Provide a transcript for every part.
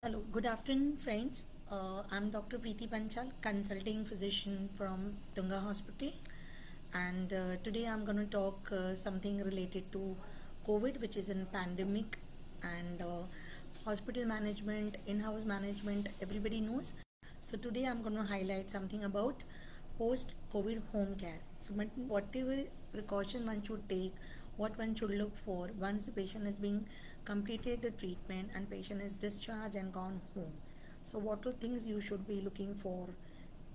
Hello, good afternoon, friends. I'm Dr. Preeti Panchal, consulting physician from Tunga Hospital, and today I'm going to talk something related to COVID, which is a pandemic, and hospital management, in-house management. Everybody knows. So today I'm going to highlight something about post-COVID home care. So whatever precaution one should take, what one should look for once the patient has been completed the treatment and patient is discharged and gone home. So what are things you should be looking for,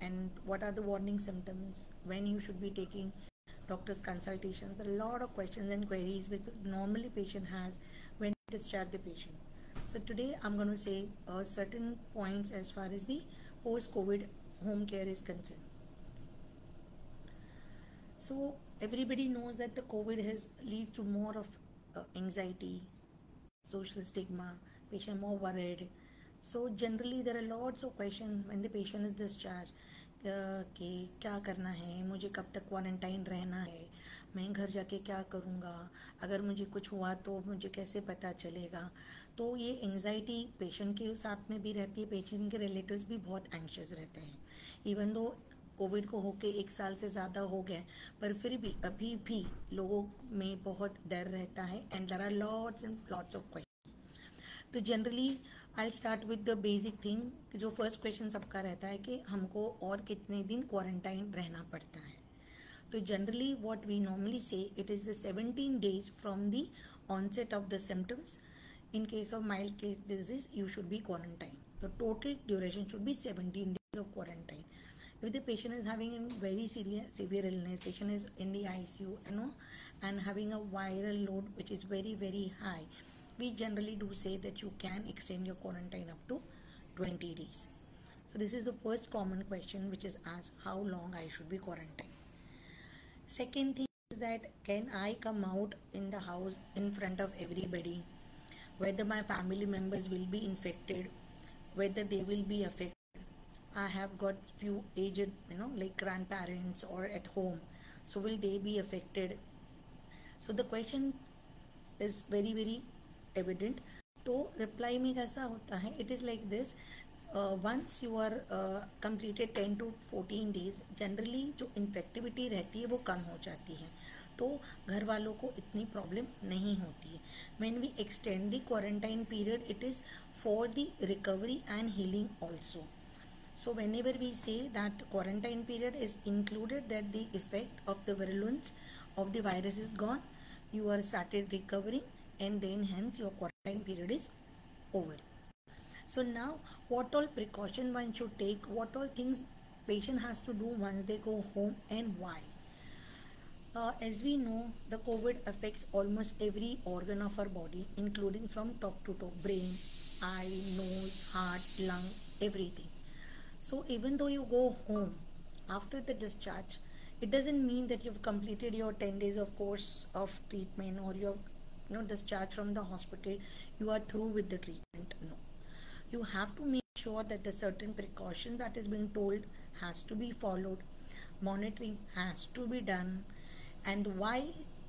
and what are the warning symptoms, when you should be taking doctor's consultations. A lot of questions and queries which normally patient has when you discharge the patient. So today I'm going to say certain points as far as the post-COVID home care is concerned. So everybody knows that the COVID has leads to more of anxiety, social stigma, patient more worried. So generally there are lots of questions when the patient is discharged कि क्या करना है, मुझे कब तक quarantine रहना है, मैं घर जाके क्या करूँगा, अगर मुझे कुछ हुआ तो मुझे कैसे पता चलेगा. तो ये एंजाइटी पेशेंट के साथ में भी रहती है, पेशेंट के रिलेटिव्स भी बहुत एंशियस रहते हैं. इवन दो कोविड को होके 1 साल से ज़्यादा हो गया, पर फिर भी अभी भी लोगों में बहुत डर रहता है, and there are lots and lots of question. तो generally I start with the basic thing. जो फर्स्ट क्वेश्चन सबका रहता है कि हमको और कितने दिन क्वारंटाइन रहना पड़ता है. तो generally what we normally say it is the 17 days from the onset of the symptoms. In case of mild case disease, you should be quarantined. The total duration should be 17 days of quarantine. If the patient is having a very severe illness, patient is in the ICU, and having a viral load which is very, very high, we generally do say that you can extend your quarantine up to 20 days. So this is the first common question which is asked, how long I should be quarantined. Second thing is that can I come out in the house in front of everybody, whether my family members will be infected, whether they will be affected. I have got few aged, like grandparents or at home. So will they be affected? So the question is very, very evident. तो reply में कैसा होता है? It is like this. Once you are completed 10 to 14 days, generally जो infectivity रहती है वो कम हो जाती है, तो घर वालों को इतनी प्रॉब्लम नहीं होती है. When we extend the quarantine period, it is for the recovery and healing also. So whenever we say that the quarantine period is included, that the effect of the virulence of the virus is gone, you are started recovering, and then hence your quarantine period is over. So now what all precaution one should take, what all things patient has to do once they go home, and why. As we know, the COVID affects almost every organ of our body, including from top to toe, brain, eye, nose, heart, lung, everything. So even though you go home after the discharge, it doesn't mean that you've completed your 10 days of course of treatment, or you're discharged from the hospital, you are through with the treatment. No. You have to make sure that the certain precautions that is being told has to be followed. Monitoring has to be done. And why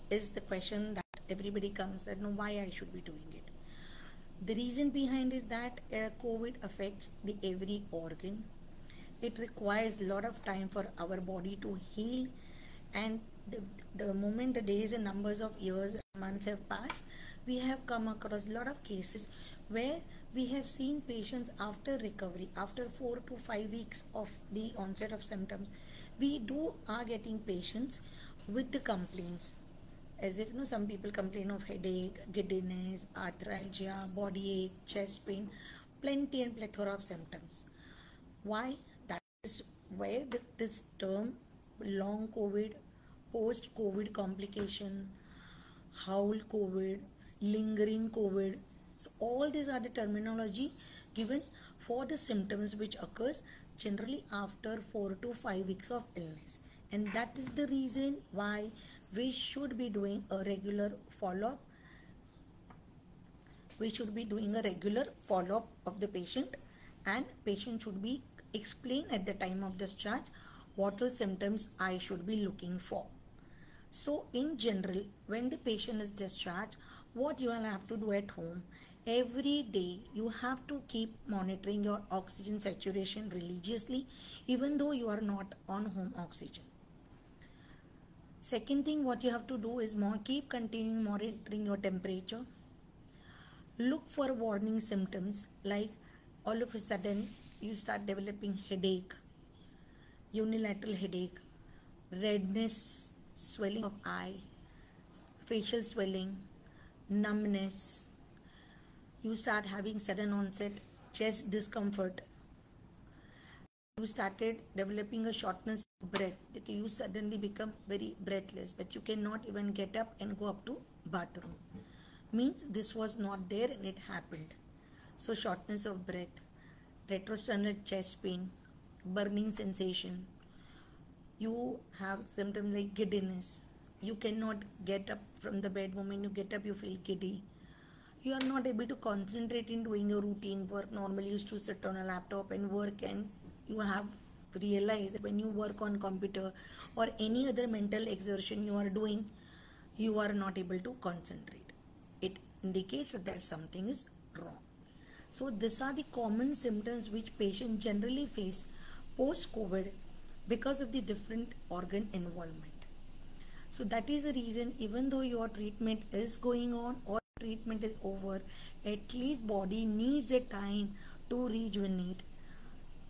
is the question that everybody comes that no, why I should be doing it. The reason behind is that COVID affects the every organ. It requires a lot of time for our body to heal, and the moment the days and numbers of years and months have passed, we have come across a lot of cases where we have seen patients after recovery, after 4 to 5 weeks of the onset of symptoms, we are getting patients with the complaints. As if some people complain of headache, giddiness, arthralgia, body ache, chest pain, plenty and plethora of symptoms. Why? That is where this term long COVID, post-COVID complication, howl COVID, lingering COVID. So all these are the terminology given for the symptoms which occurs generally after 4 to 5 weeks of illness. And that is the reason why we should be doing a regular follow-up. We should be doing a regular follow-up of the patient, and patient should be explained at the time of discharge what all symptoms I should be looking for. So in general, when the patient is discharged, what you will have to do at home, every day you have to keep monitoring your oxygen saturation religiously, even though you are not on home oxygen. Second thing what you have to do is keep continuing monitoring your temperature. Look for warning symptoms like all of a sudden you start developing headache, unilateral headache, redness, swelling of eye, facial swelling, numbness. You start having sudden onset chest discomfort. You started developing a shortness of breath, that you suddenly become very breathless, that you cannot even get up and go up to bathroom. Means this was not there and it happened. So shortness of breath, retrosternal chest pain, burning sensation. You have symptoms like giddiness. You cannot get up from the bed. Moment you get up, you feel giddy. You are not able to concentrate in doing your routine work. Normally you used to sit on a laptop and work, and you have realized that when you work on computer or any other mental exertion you are doing, you are not able to concentrate. It indicates that something is wrong. So these are the common symptoms which patients generally face post-COVID because of the different organ involvement. So that is the reason, even though your treatment is going on or treatment is over, at least body needs a time to rejuvenate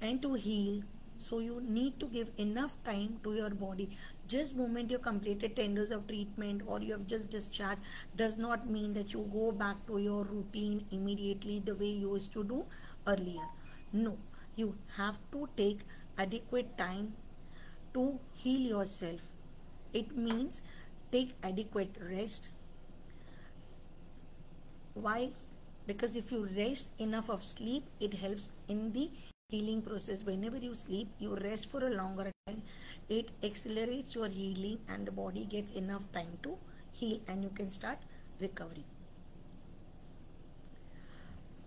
and to heal. So you need to give enough time to your body. Just moment you completed 10 days of treatment or you have just discharged does not mean that you go back to your routine immediately the way you used to do earlier. No, you have to take adequate time to heal yourself. It means take adequate rest. Why? Because if you rest enough of sleep, it helps in the healing process. Whenever you sleep, you rest for a longer time, it accelerates your healing and the body gets enough time to heal and you can start recovery.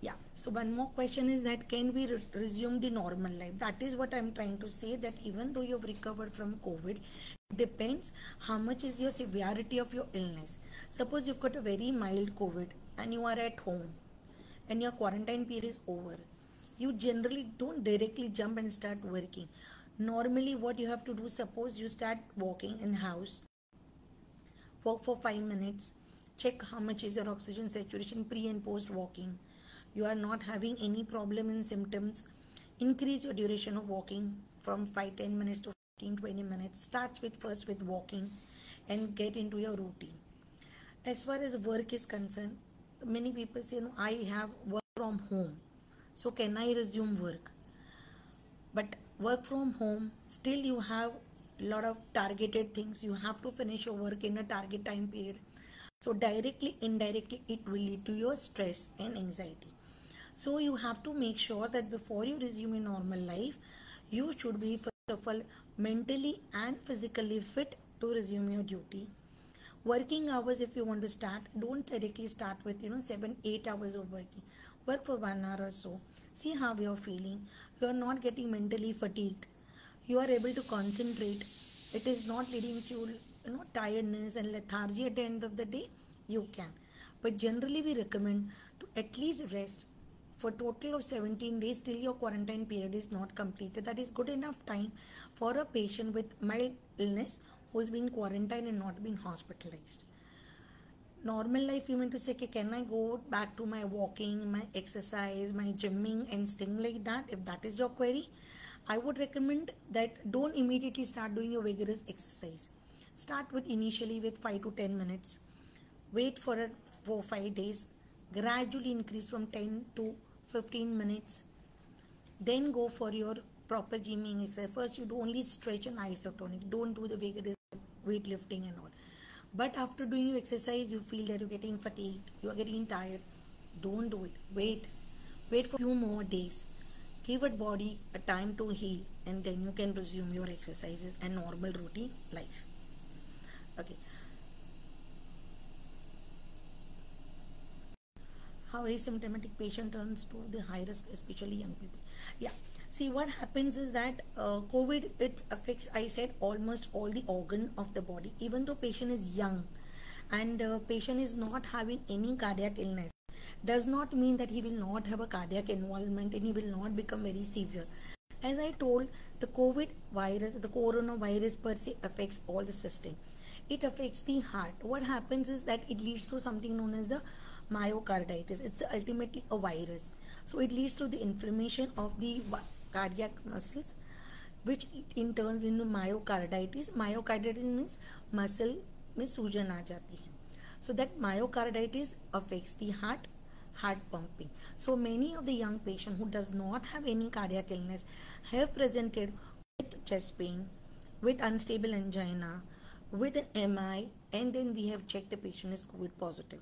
Yeah, so one more question is that can we resume the normal life? That is what I'm trying to say, that even though you've recovered from COVID, it depends how much is your severity of your illness. Suppose you've got a very mild COVID and you are at home and your quarantine period is over. You generally don't directly jump and start working. Normally what you have to do, suppose you start walking in house, walk for 5 minutes, check how much is your oxygen saturation pre and post walking. You are not having any problem in symptoms, increase your duration of walking from 5-10 minutes to 15-20 minutes. Start with first with walking and get into your routine. As far as work is concerned, many people say, no, I have work from home, so can I resume work? But work from home, still you have a lot of targeted things. You have to finish your work in a target time period. So directly, indirectly, it will lead to your stress and anxiety. So you have to make sure that before you resume your normal life, you should be first of all mentally and physically fit to resume your duty. Working hours, if you want to start, don't directly start with 7-8 hours of working. Work for 1 hour or so. See how you are feeling. You are not getting mentally fatigued. You are able to concentrate. It is not leading to tiredness and lethargy at the end of the day. You can. But generally we recommend to at least rest for total of 17 days till your quarantine period is not completed. That is good enough time for a patient with mild illness who is being quarantined and not being hospitalized. Normal life, you mean to say, can I go back to my walking, my exercise, my gymming and things like that? If that is your query, I would recommend that don't immediately start doing your vigorous exercise. Start with initially with 5 to 10 minutes. Wait for 4-5 days. Gradually increase from 10 to 15 minutes. Then go for your proper gymming exercise. First you do only stretch and isotonic. Don't do the vigorous weightlifting and all. But after doing your exercise, you feel that you're getting fatigued, you are getting tired. Don't do it. Wait for a few more days. Give your body a time to heal, and then you can resume your exercises and normal routine life. Okay. How asymptomatic patient turns to the high risk, especially young people. Yeah. See, what happens is that COVID, it affects, I said, almost all the organ of the body. Even though patient is young and patient is not having any cardiac illness, does not mean that he will not have a cardiac involvement and he will not become very severe. As I told, the COVID virus, the coronavirus per se affects all the system. It affects the heart. What happens is that it leads to something known as the myocarditis. It's ultimately a virus. So it leads to the inflammation of the cardiac muscles, which in turns into myocarditis. Myocarditis means muscle में सूजन आ जाती है. So that myocarditis affects the heart pumping. So many of the young patients who does not have any cardiac illness have presented with chest pain, with unstable angina, with an MI, and then we have checked the patient is COVID positive.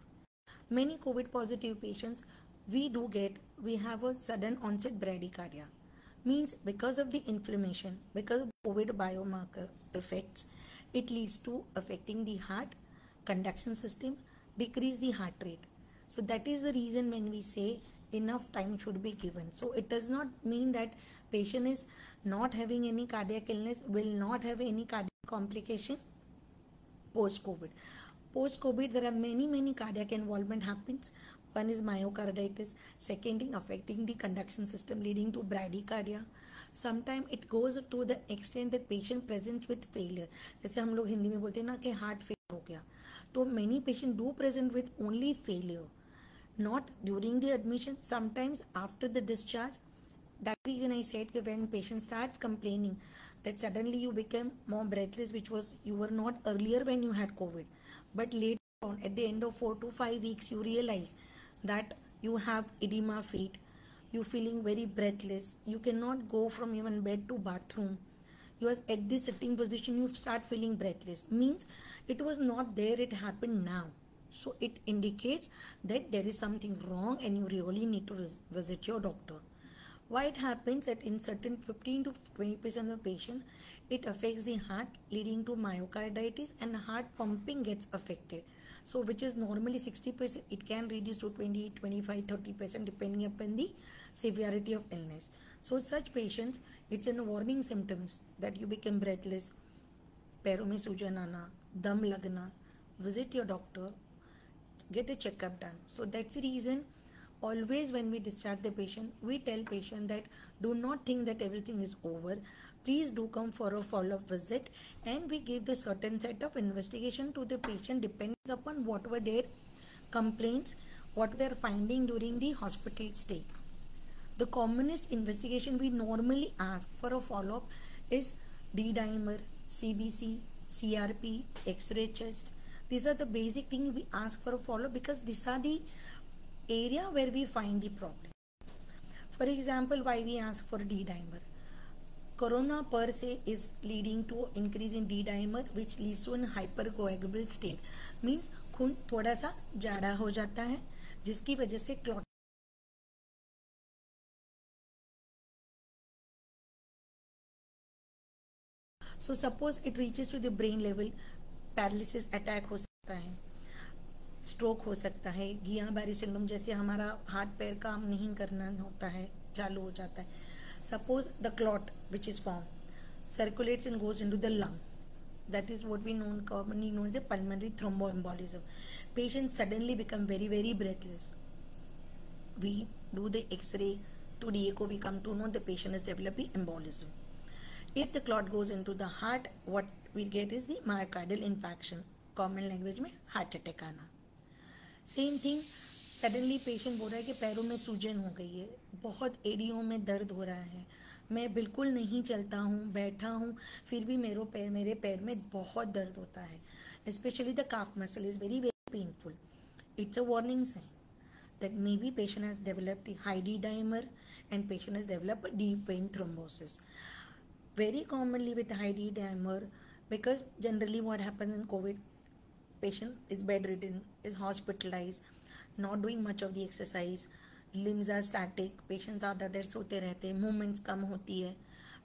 Many COVID positive patients, we have a sudden onset bradycardia. Means because of the inflammation, because of COVID biomarker effects, it leads to affecting the heart conduction system, decrease the heart rate. So that is the reason when we say enough time should be given. So it does not mean that patient is not having any cardiac illness, will not have any cardiac complication post-COVID. Post-COVID, there are many cardiac involvement happens. One is myocarditis, second is affecting the conduction system leading to bradycardia. Sometimes it goes to the extent that patient presents with failure. जैसे हम लोग हिंदी में बोलते हैं ना कि heart fail हो गया, तो many patients do present with only failure, not during the admission, sometimes after the discharge. That reason I said that when patient starts complaining that suddenly you become more breathless, which was you were not earlier when you had COVID, but later on at the end of 4 to 5 weeks you realize that you have edema feet, you feeling very breathless, you cannot go from even bed to bathroom, you are at this sitting position, you start feeling breathless, means it was not there, it happened now. So it indicates that there is something wrong and you really need to visit your doctor. Why it happens that in certain 15 to 20% of the patient, it affects the heart leading to myocarditis and heart pumping gets affected. So which is normally 60%, it can reduce to 20, 25, 30% depending upon the severity of illness. So such patients, it's in warning symptoms that you become breathless, पैरों में सूजन आना, दम लगना, visit your doctor, get a checkup done. So that's the reason always when we discharge the patient, we tell patient that do not think that everything is over. Please do come for a follow-up visit, and we give the certain set of investigation to the patient depending upon what were their complaints, what we are finding during the hospital stay. The commonest investigation we normally ask for a follow-up is D-dimer, CBC, CRP, X-ray chest. These are the basic things we ask for a follow-up because these are the area where we find the problem. For example, why we ask for D-dimer? Corona per se is leading to increase in D-dimer, which leads to an hypercoagulable state. Means खून थोड़ा सा जाड़ा हो जाता है, जिसकी वजह से clot. So suppose it reaches to the brain level, paralysis attack हो सकता है, स्ट्रोक हो सकता है, गियाबारी सिंड्रोम जैसे हमारा हाथ पैर काम नहीं करना होता है, चालू हो जाता है. Suppose the clot which is form circulates and goes into the lung. That is what we commonly know as the pulmonary thromboembolism. Patients suddenly become very breathless. We do the X-ray, to the echo we come to know the patient is developing embolism. If the clot goes into the heart, what we get is the myocardial infarction. Common language में heart attack आना. Same thing, suddenly patient बोल रहा है कि पैरों में सूजन हो गई है, बहुत एड़ियों में दर्द हो रहा है, मैं बिल्कुल नहीं चलता हूँ, बैठा हूँ, फिर भी मेरे पैर में बहुत दर्द होता है. Especially the calf muscle is very painful. It's a warning sign that maybe patient has developed a high D-dimer and patient has developed a deep vein thrombosis. Very commonly with high D-dimer, because generally what happens in COVID, patient is bedridden, is hospitalized, not doing much of the exercise, limbs are static, patients ज़्यादा देर सोते रहते हैं, movements कम होती है,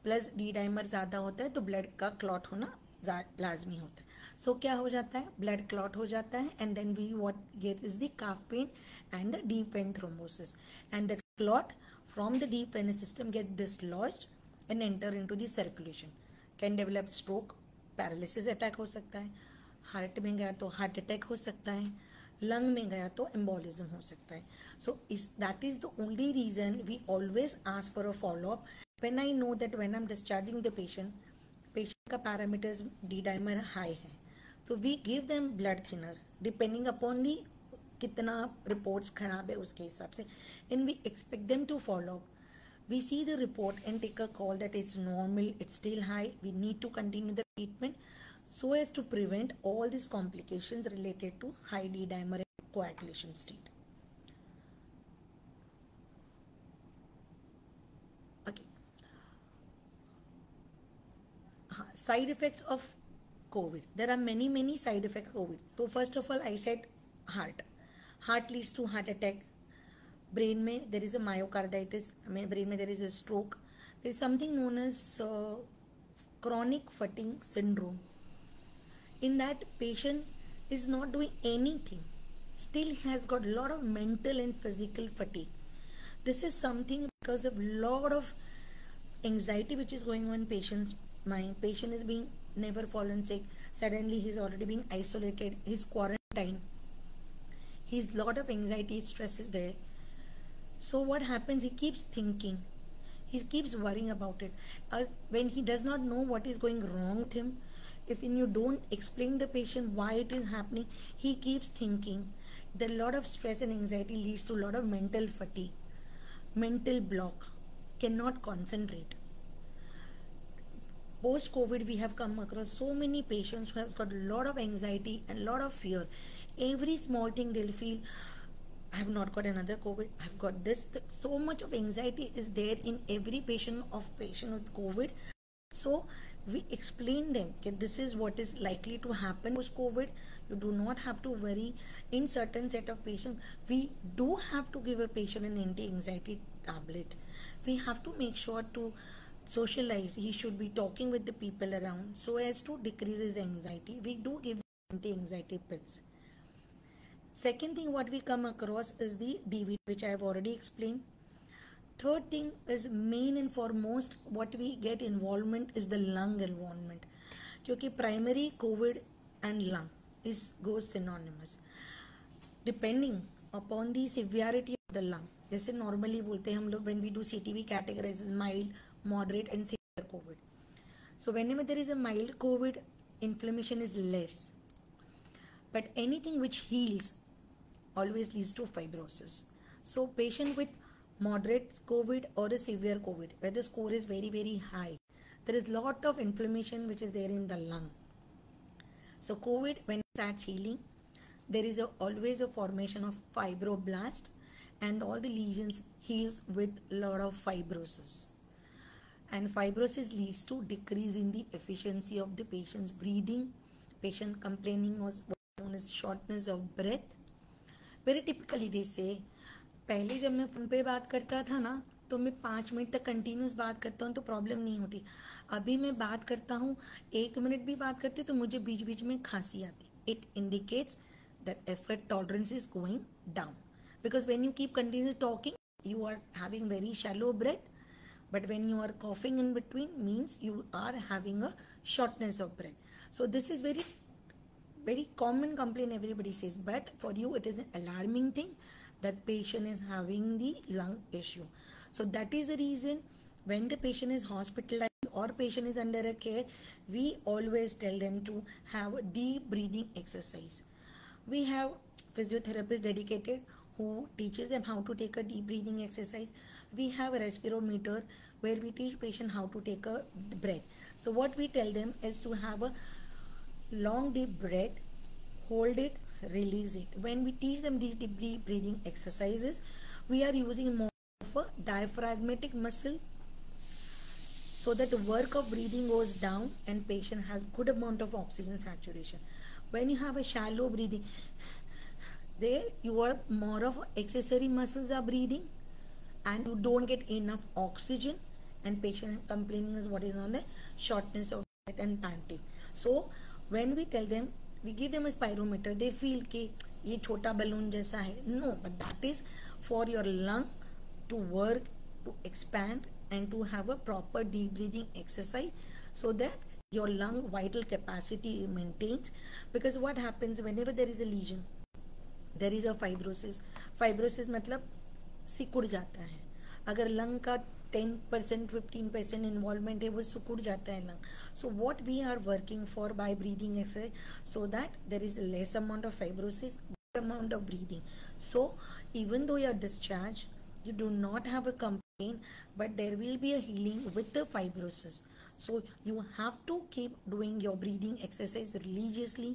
plus D-dimer ज़्यादा होता है तो ब्लड का क्लॉट होना लाजमी होता है. सो क्या हो जाता है, ब्लड क्लॉट हो जाता है, and then we what get is the calf pain and the deep vein thrombosis, and the clot from the deep vein system get dislodged and enter into the circulation, can develop stroke, paralysis attack हो सकता है, heart में गया तो heart attack हो सकता है, lung में गया तो एम्बोलिज्म हो सकता है. So that is the only reason we always ask for a follow up when I know that when I am discharging the patient का पैरामीटर्स डी डाइमर हाई है, तो we give them blood thinner depending upon the कितना reports खराब है उसके हिसाब से, and we expect them to follow up. We see the report and take a call that it's normal, it's still high, we need to continue the treatment so as to prevent all these complications related to high D-dimer and coagulation state. Okay. Side effects of COVID. There are many side effects of COVID. So first of all, I said heart. Heart leads to heart attack. Brain में there is a myocarditis, brain में there is a stroke. There is something known as chronic fatigue syndrome. In that, patient is not doing anything, still has got a lot of mental and physical fatigue. This is something because of lot of anxiety which is going on in patient's mind. Patient is being never fallen sick, suddenly he is already being isolated, his quarantine, his lot of anxiety, stress is there. So what happens, he keeps thinking, he keeps worrying about it. When he does not know what is going wrong with him, if you don't explain the patient why it is happening, he keeps thinking. The lot of stress and anxiety leads to a lot of mental fatigue, mental block, cannot concentrate. Post COVID, we have come across so many patients who have got a lot of anxiety and a lot of fear. Every small thing they'll feel, I have not got another COVID, I have got this. So much of anxiety is there in every patient with COVID. So we explain them that this is what is likely to happen post COVID. You do not have to worry. In certain set of patients, we do have to give a patient an anti-anxiety tablet. We have to make sure to socialize. He should be talking with the people around so as to decrease his anxiety. We do give anti-anxiety pills. Second thing what we come across is the DVD, which I have already explained. Third thing is main and foremost what we get involvement is the lung involvement. क्योंकि primary COVID and lung goes synonymous. Depending upon the severity of the lung. जैसे normally बोलते हैं हम लोग when we do CT we categorize as mild, moderate and severe COVID. So whenever there is a mild COVID, inflammation is less. But anything which heals always leads to fibrosis. So patient with moderate COVID or a severe COVID, where the score is very high, there is lot of inflammation which is there in the lung. So COVID, when it starts healing, there is always a formation of fibroblast, and all the lesions heals with lot of fibrosis. And fibrosis leads to decrease in the efficiency of the patient's breathing. Patient complaining of what known as shortness of breath. Very typically they say, पहले जब मैं phone पे बात करता था ना तो मैं 5 मिनट तक कंटिन्यूस बात करता हूँ तो प्रॉब्लम नहीं होती. अभी मैं बात करता हूँ 1 मिनट भी बात करती तो मुझे बीच बीच में खांसी आती. It indicates that effort tolerance is going down, because when you keep continuously talking you are having very shallow breath, but when you are coughing in between means you are having a shortness of breath. So this is very common complaint everybody says, but for you it is an alarming thing that patient is having the lung issue. So that is the reason when the patient is hospitalized or patient is under a care, we always tell them to have a deep breathing exercise. We have physiotherapists dedicated who teaches them how to take a deep breathing exercise. We have a respirometer where we teach patient how to take a breath. So what we tell them is to have a long deep breath, hold it, release it. When we teach them these deep breathing exercises, we are using more of a diaphragmatic muscle so that the work of breathing goes down and patient has good amount of oxygen saturation. When you have a shallow breathing, there your more of accessory muscles are breathing and you don't get enough oxygen, and patient complaining is what is known as shortness of breath and panting. So when we tell them, we give them a spirometer, they feel कि ये छोटा balloon जैसा है. No, but that is for your lung to work, to expand and to have a proper deep breathing exercise so that your lung vital capacity maintains. Because what happens whenever there is a lesion, there is a fibrosis. Fibrosis मतलब सिकुड़ जाता है. अगर lung का 10% 15% involvement है, वो सिकुड़ जाता है lung. So what we are working for by breathing exercise, so that there is less amount of fibrosis, amount of breathing. So even though you are discharged, you do not have a complaint, but there will be a healing with the fibrosis. So you have to keep doing your breathing exercise religiously.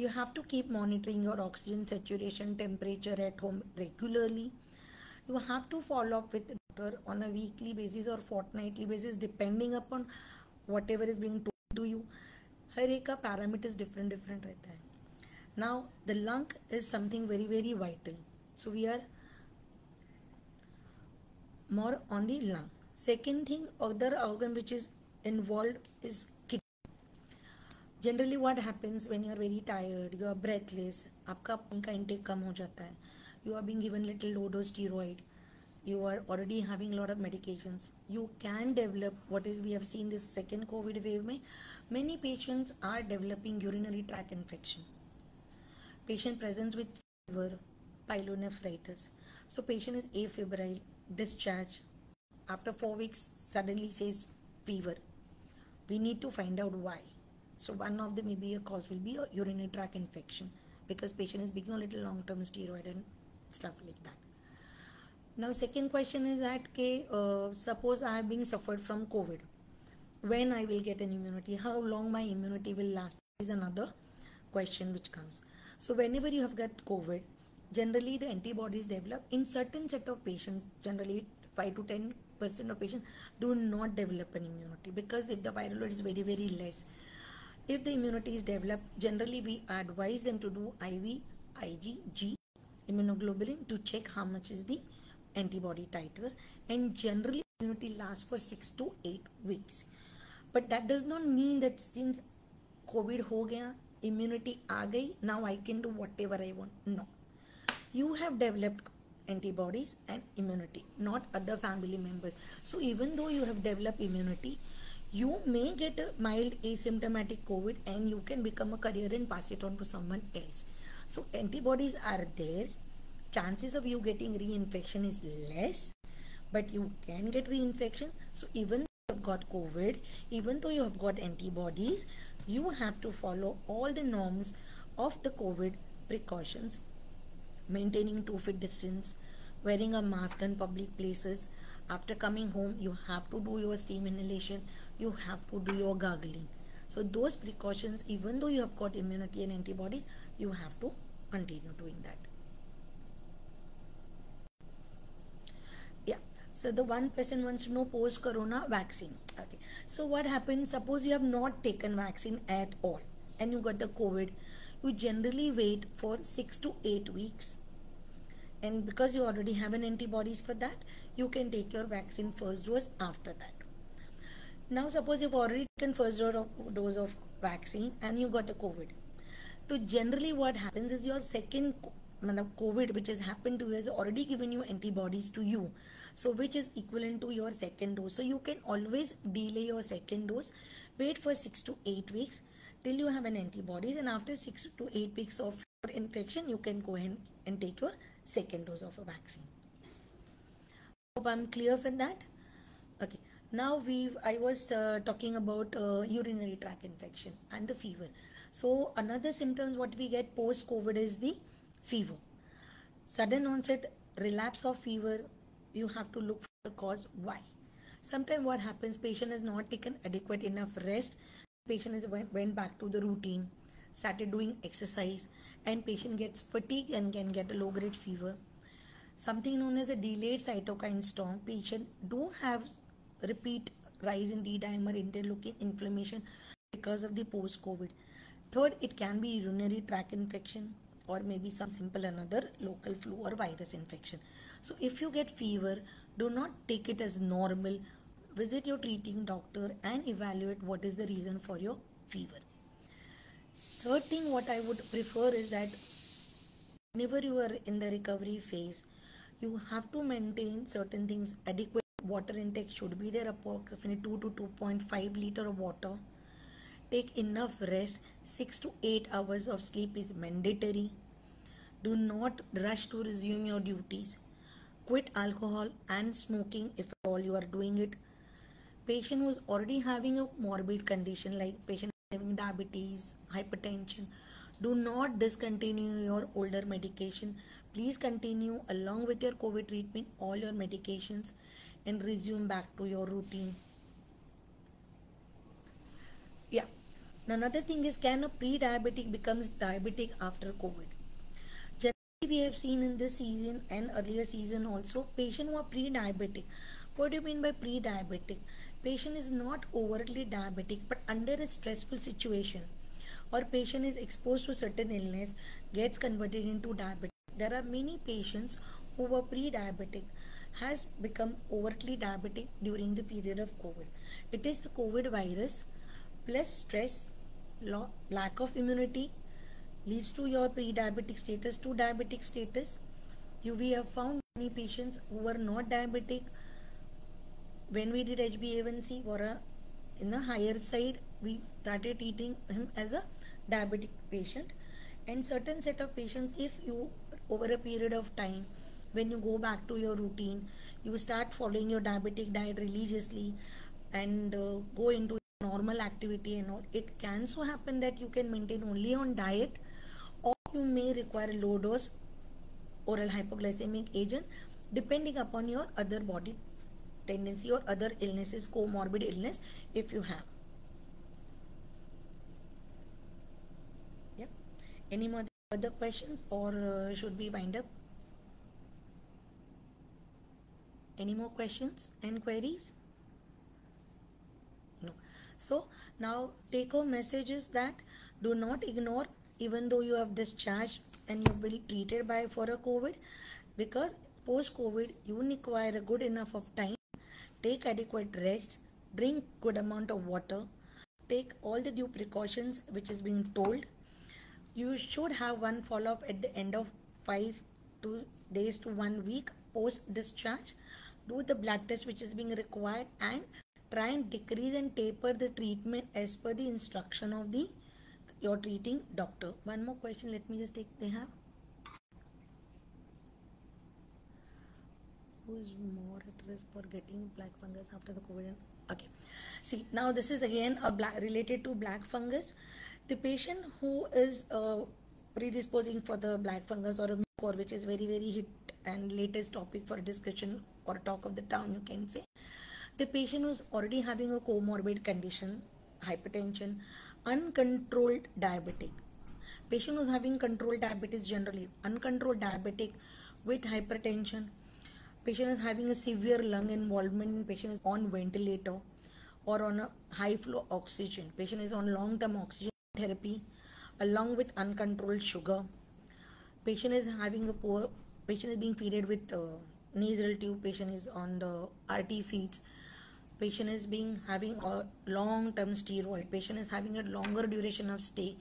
You have to keep monitoring your oxygen saturation, temperature at home regularly. You have to follow up with the doctor on a weekly basis or fortnightly basis, depending upon whatever is being told to you. हर एक का parameters different रहता है. Now the lung is something very very vital, so we are more on the lung. Second thing, other organ which is involved is kidney. Generally what happens when you are very tired, you are breathless, आपका पानी का intake कम हो जाता है, you are being given little low dose steroid, you are already having a lot of medications, you can develop what is, we have seen this second COVID wave में many patients are developing urinary tract infection. Patient presents with fever, pyelonephritis. So patient is afebrile, discharged. After 4 weeks, suddenly says fever. We need to find out why. So one of the maybe a cause will be a urinary tract infection, because patient is being a little long-term steroid and stuff like that. Now second question is that suppose I have been suffered from COVID. When I will get an immunity? How long my immunity will last? Is another question which comes. So whenever you have got COVID, generally the antibodies develop in certain set of patients. Generally 5 to 10% of patients do not develop an immunity, because if the viral load is very very less, if the immunity is developed, generally we advise them to do IV, IgG, immunoglobulin to check how much is the antibody titer, and generally immunity lasts for 6 to 8 weeks. But that does not mean that since COVID हो गया, immunity आ गई, now I can do whatever I want. No, you have developed antibodies and immunity, not other family members. So even though you have developed immunity, you may get a mild asymptomatic COVID and you can become a carrier and pass it on to someone else. So antibodies are there. Chances of you getting reinfection is less, but you can get reinfection. So even though you have got COVID, even though you have got antibodies, you have to follow all the norms of the COVID precautions, maintaining 2 feet distance, wearing a mask in public places. After coming home, you have to do your steam inhalation, you have to do your gargling. So those precautions, even though you have got immunity and antibodies, you have to continue doing that. Yeah. So the one person wants to know post-corona vaccine. Okay. So what happens? Suppose you have not taken vaccine at all and you got the COVID. You generally wait for 6 to 8 weeks. And because you already have an antibodies for that, you can take your vaccine first dose after that. Now suppose you've already taken first dose of vaccine and you got the COVID. So generally what happens is your second COVID which has happened to you has already given you antibodies to you, so which is equivalent to your second dose. So you can always delay your second dose, wait for 6 to 8 weeks till you have an antibodies, and after 6 to 8 weeks of your infection you can go ahead and take your second dose of a vaccine. Hope I'm clear for that. Okay, now I was talking about urinary tract infection and the fever. So another symptoms what we get post COVID is the fever, sudden onset relapse of fever. You have to look for the cause. Why? Sometimes what happens, patient has not taken adequate enough rest, patient is went back to the routine, started doing exercise, and patient gets fatigued and can get a low grade fever. Something known as a delayed cytokine storm. Patient do have repeat rise in D-dimer, interleukin inflammation because of the post COVID. Third, it can be urinary tract infection, or maybe some simple another local flu or virus infection. So if you get fever, do not take it as normal. Visit your treating doctor and evaluate what is the reason for your fever. Third thing what I would prefer is that whenever you are in the recovery phase, you have to maintain certain things. Adequate water intake should be there, approximately 2 to 2.5 liter of water. Take enough rest. 6 to 8 hours of sleep is mandatory. Do not rush to resume your duties. Quit alcohol and smoking if at all you are doing it. Patient who is already having a morbid condition like patient having diabetes, hypertension, do not discontinue your older medication. Please continue along with your COVID treatment all your medications and resume back to your routine. Yeah. Another thing is, can a pre-diabetic becomes diabetic after COVID? Generally, we have seen in this season and earlier season also, patient who are pre-diabetic. What do you mean by pre-diabetic? Patient is not overtly diabetic, but under a stressful situation, or patient is exposed to certain illness, gets converted into diabetic. There are many patients who were pre-diabetic has become overtly diabetic during the period of COVID. It is the COVID virus plus stress, lack of immunity leads to your pre-diabetic status to diabetic status. We have found many patients who were not diabetic. When we did HbA1c or in a higher side, we started treating him as a diabetic patient. And certain set of patients, if you over a period of time, when you go back to your routine, you start following your diabetic diet religiously and go into normal activity and all, it can so happen that you can maintain only on diet, or you may require low dose oral hypoglycemic agent depending upon your other body tendency or other illnesses, comorbid illness if you have. Yep. Any more other questions, or should we wind up? Any more questions and queries? No. So now take home message is that do not ignore even though you have discharged and you will be treated for a COVID, because post COVID you require a good enough of time. Take adequate rest, drink good amount of water, take all the due precautions which is being told. You should have one follow-up at the end of 5 days to 1 week post discharge. Do the blood test which is being required and try and decrease and taper the treatment as per the instruction of your treating doctor. One more question, let me just take. They have who is more at risk for getting black fungus after the COVID? Okay, see, now this is again related to black fungus. The patient who is predisposing for the black fungus or a mucor, which is very hit and latest topic for discussion or talk of the town, you can say. The patient who's already having a comorbid condition, hypertension, uncontrolled diabetic. Patient who's having controlled diabetes generally, uncontrolled diabetic with hypertension. Patient is having a severe lung involvement. Patient is on ventilator or on a high flow oxygen. Patient is on long-term oxygen therapy along with uncontrolled sugar. Patient is having a poor. Patient is being fed with nasal tube. Patient is on the RT feeds. Patient is having a long-term steroid. Patient is having a longer duration of stay.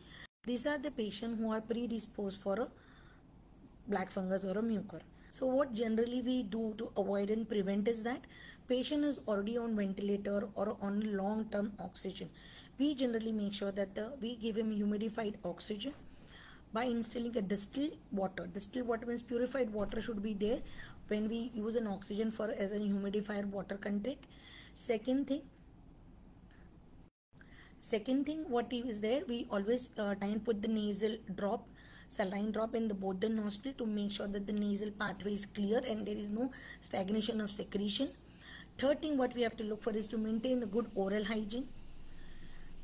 These are the patients who are predisposed for a black fungus or a mucor. So what generally we do to avoid and prevent is that patient is already on ventilator or on long-term oxygen. We generally make sure that we give him humidified oxygen by instilling a distilled water. Distilled water means purified water should be there when we use an oxygen as a humidifier water content. Second thing what is there, we always try and put the nasal drop, saline drop in both the nostril to make sure that the nasal pathway is clear and there is no stagnation of secretion. Third thing what we have to look for is to maintain the good oral hygiene,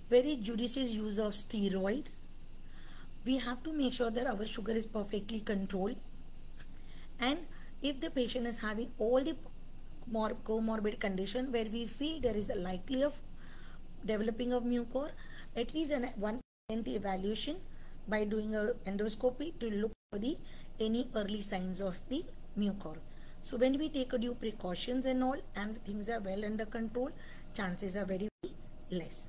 very judicious use of steroid. We have to make sure that our sugar is perfectly controlled, and if the patient is having all the comorbid condition where we feel there is a likely of developing of mucor, at least one evaluation by doing a endoscopy to look for any early signs of the mucor. So when we take a due precautions and all and things are well under control, chances are very less.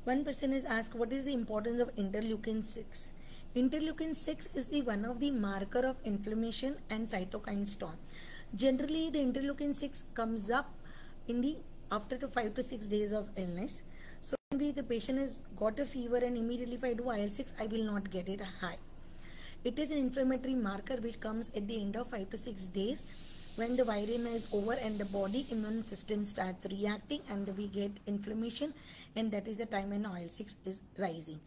One person is asked, what is the importance of interleukin 6? Interleukin 6 is one of the marker of inflammation and cytokine storm. Generally, the interleukin 6 comes up in after 5 to 6 days of illness. So when the patient has got a fever and immediately if I do IL-6, I will not get it high. It is an inflammatory marker which comes at the end of 5 to 6 days when the viremia is over and the body immune system starts reacting and we get inflammation, and that is the time when IL-6 is rising.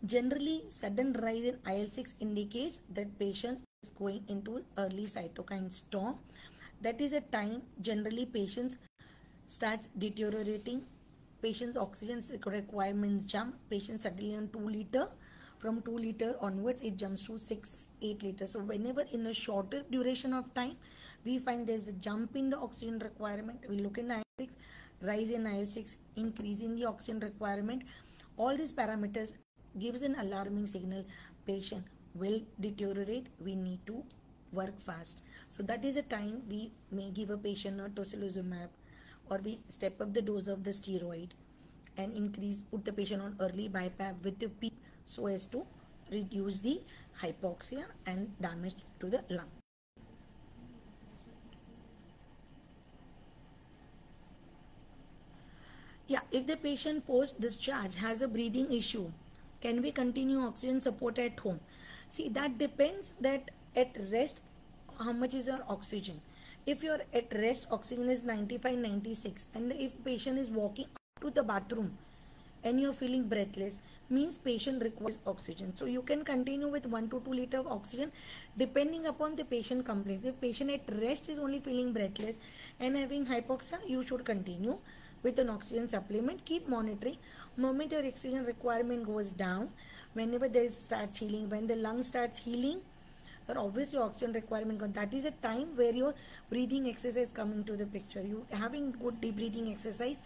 Generally, sudden rise in IL-6 indicates that patient is going into early cytokine storm. That is a time generally patients starts deteriorating. Patient's oxygen requirements jump. Patient suddenly on 2 liter. From 2 liter onwards, it jumps to 6-8 liters. So whenever in a shorter duration of time, we find there's a jump in the oxygen requirement, we look in IL-6, rise in IL-6, increase in the oxygen requirement. All these parameters gives an alarming signal. Patient will deteriorate. We need to work fast. So that is a time we may give a patient a tocilizumab, or we step up the dose of the steroid and put the patient on early BiPAP with the PEEP so as to reduce the hypoxia and damage to the lung. Yeah, if the patient post-discharge has a breathing issue, can we continue oxygen support at home? See, that depends that at rest, how much is your oxygen. If you're at rest, oxygen is 95, 96, and if patient is walking up to the bathroom and you're feeling breathless, means patient requires oxygen. So you can continue with 1 to 2 liters of oxygen depending upon the patient complaints. If patient at rest is only feeling breathless and having hypoxia, you should continue with an oxygen supplement. Keep monitoring. Moment your oxygen requirement goes down, whenever there starts healing, when the lung starts healing, or obviously oxygen requirement goes, that is a time where your breathing exercise coming to the picture. You having good deep breathing exercise,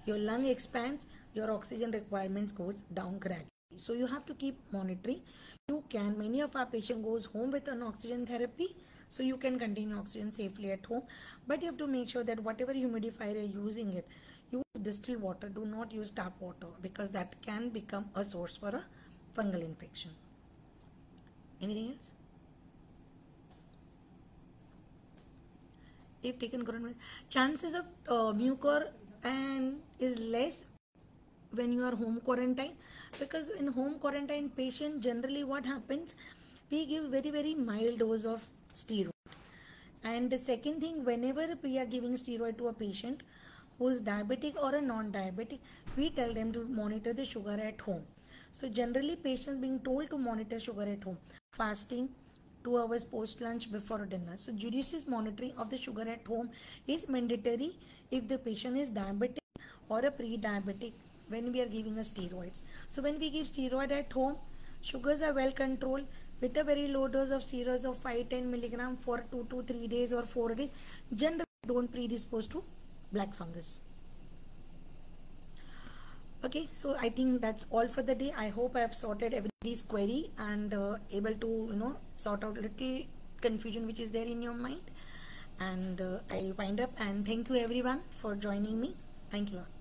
your lung expands, your oxygen requirements goes down gradually. So you have to keep monitoring. You can, many of our patient goes home with an oxygen therapy, so you can continue oxygen safely at home. But you have to make sure that whatever humidifier you're using it, use distilled water. Do not use tap water, because that can become a source for a fungal infection. Anything else? If taken coronavirus, chances of mucor and is less when you are home quarantine, because in home quarantine patient, generally what happens, we give very mild dose of steroid. And the second thing, whenever we are giving steroid to a patient who is diabetic or a non-diabetic, we tell them to monitor the sugar at home. So generally patients being told to monitor sugar at home, fasting 2 hours post lunch before dinner. So judicious monitoring of the sugar at home is mandatory if the patient is diabetic or a pre-diabetic when we are giving a steroids. So when we give steroid at home, sugars are well controlled with a very low dose of steroids of 5-10 milligram for 2 to 3 days or 4 days. Generally don't predispose to black fungus. Okay, so I think that's all for the day. I hope I have sorted everybody's query and able to sort out little confusion which is there in your mind. And I wind up, and thank you everyone for joining me. Thank you a lot.